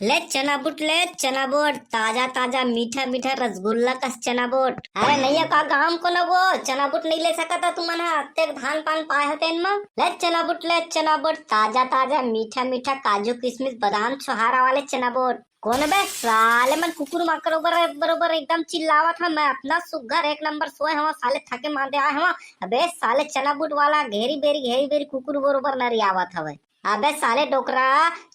ले चना बुट, ले चना बोट, ताजा ताजा मीठा मीठा रसगुल्ला का चना बोट। अरे नहीं का काम को न वो चना बुट नहीं ले सका था तुम अत्ते धान पान पाए होते इनमें। ले चना बुट, ले चना बोट, ताजा ताजा मीठा मीठा काजू किशमिश बादाम छोहारा वाले चना बोट। कौन बे साले मन कुकुर माकर बरोबर एकदम चिल्लावत था। मैं अपना सुग्घर एक नंबर सोए हवा साले थके मांदे आए हवा। अबे साले चना बुट वाला घेरी बेरी कुकुर बरोबर नरी आवत हवे। अबे साले डोकरा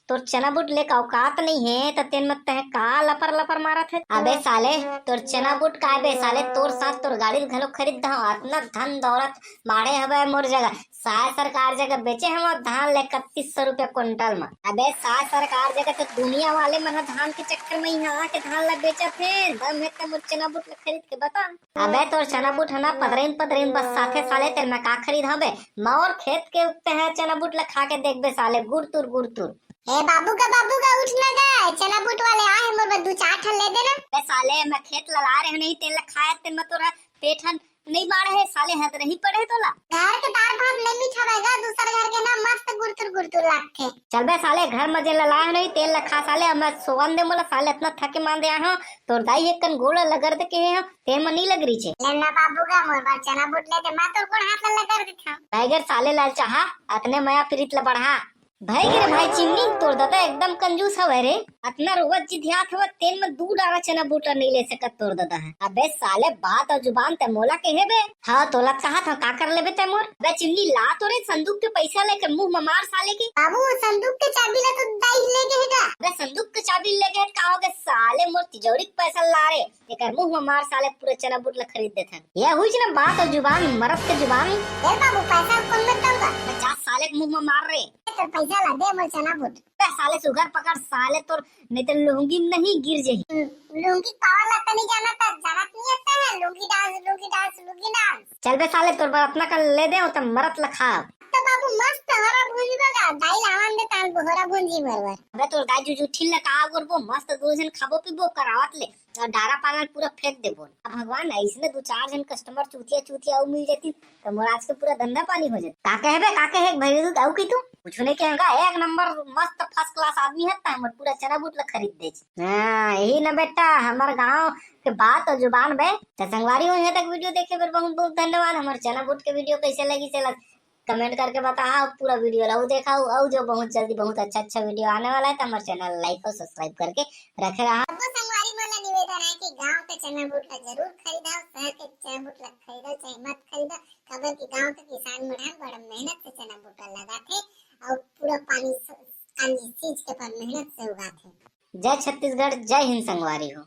तोर चना बुट लेके औकात नहीं है तो तेन मत तह का लपर लपर मारत है। अबे साले तोर चना बुट का बे साले तोर साथ तोर गाड़ी घलो खरीद दहा इतना धन दौलत मारे हवे मोर जगह। साय सरकार जगह बेचे हम धान ले 3100 रुपया क्विंटल में। अबे साय सरकार जगह तो दुनिया वाले मन धान के चक्कर में यहाँ के धान ला बेचत है। दम है तब चना बुट खरीद के बता। अबे तोर चना बुट है ना पदरीन बस साथे साले तेरे में का खरीद हबे। मोर खेत के उगते है चना बुट ला खा के देख बे साले गुड़ तुर। ए बाबू का उठ ना गए चना बुट वाले आए मोर बस 2-4 ठन ले देना। बे साले मैं खेत लगा रहे नहीं तेल खाए तेल में तोरा पेठन नहीं बाढ़े है साले हाथ रही पड़े तोला। घर के दाल भात नहीं मिठावेगा दूसरे घर के ना मस्त गुड़तुर लागथे। चल बे साले घर में जे ललाए नहीं तेल लखा साले मैं सोवन दे मोला साले इतना थके मान दे आहो तोर दाई एक कन गोला लगर दे के हो ते मन नहीं लग रही छे। लेना बाबू का मोर बार चना बुट ले दे मैं तोर कोन हाथ लगा के खा। टाइगर साले लाल चाहा अतने माया प्रीत ल बढ़ा भाई गिरे भाई चिमनी तोर दादा एकदम कंजूस हवे रे। अतना रोवत जिधियात हवे तेल में दूध डाला चना बूटा नहीं ले सकत तोर दादा है। अबे साले बात और जुबान ते मोला के हेबे। हां तोला कहा था का कर लेबे ते मोर। बे चिमनी ला तोरे संदूक के पैसा लेके मुंह में मार साले की। बाबू संदूक के चाबी ला तो दाई लेके हेगा। बे संदूक के चाबी लेके का होगे साले मोर तिजोरी के पैसा ला रे एकर मुंह में मार साले पूरे चना बूट ला खरीद देथन। ये हुई ना बात और जुबान मरद के जुबान। ए बाबू पैसा कौन में दूंगा 50 साले के मुंह में मार रे। तो पैसा ला दे मोर चना बुट। साले सुगर पकड़ साले तोर नहीं तो लुंगी में नहीं गिर जाही। लुंगी पावर लगता नहीं जाना था जानत नहीं आता है लुंगी डांस। चल बे साले तोर बार अपना का ले दे तो मरत लखा। तो बाबू मस्त हरा भुंजी बगा दाई लावन दे ताल हरा भुंजी बरबर। अबे तोर गाय जुजू ठिल का करबो मस्त दो जन खाबो पीबो करावत ले और डारा पालन पूरा फेंक देबो। अब भगवान ऐसने 2-4 जन कस्टमर चूतिया मिल जाती तो मोर आज के पूरा धंधा पानी हो जात। का कहबे भई तू आउ की तू कुछ नहीं कहेगा एक नंबर मस्त फर्स्ट क्लास आदमी है त हमर पूरा चना बूट ला खरीद दे। हां यही ना बेटा हमर गांव के बात और जुबान बे। तो संगवारी हो यहाँ तक वीडियो देखे पर बहुत बहुत धन्यवाद। हमार चना बूट के वीडियो कैसे लगी चला कमेंट करके बताओ पूरा वीडियो लाओ देखाओ और जो बहुत जल्दी बहुत अच्छा वीडियो आने वाला है तो हमारे चैनल लाइक और सब्सक्राइब करके रखे रहा। संगवारी मोला निवेदन है कि गांव के चना बूट ला जरूर खरीदा शहर के चना बूट ला खरीदा चाहे मत खरीदा काबर कि गांव के किसान मन बड़ा मेहनत से चना बूट लगाथे और पूरा पानी सींच के पर मेहनत से उगाथे। जय छत्तीसगढ़ जय हिंद संगवारी हो।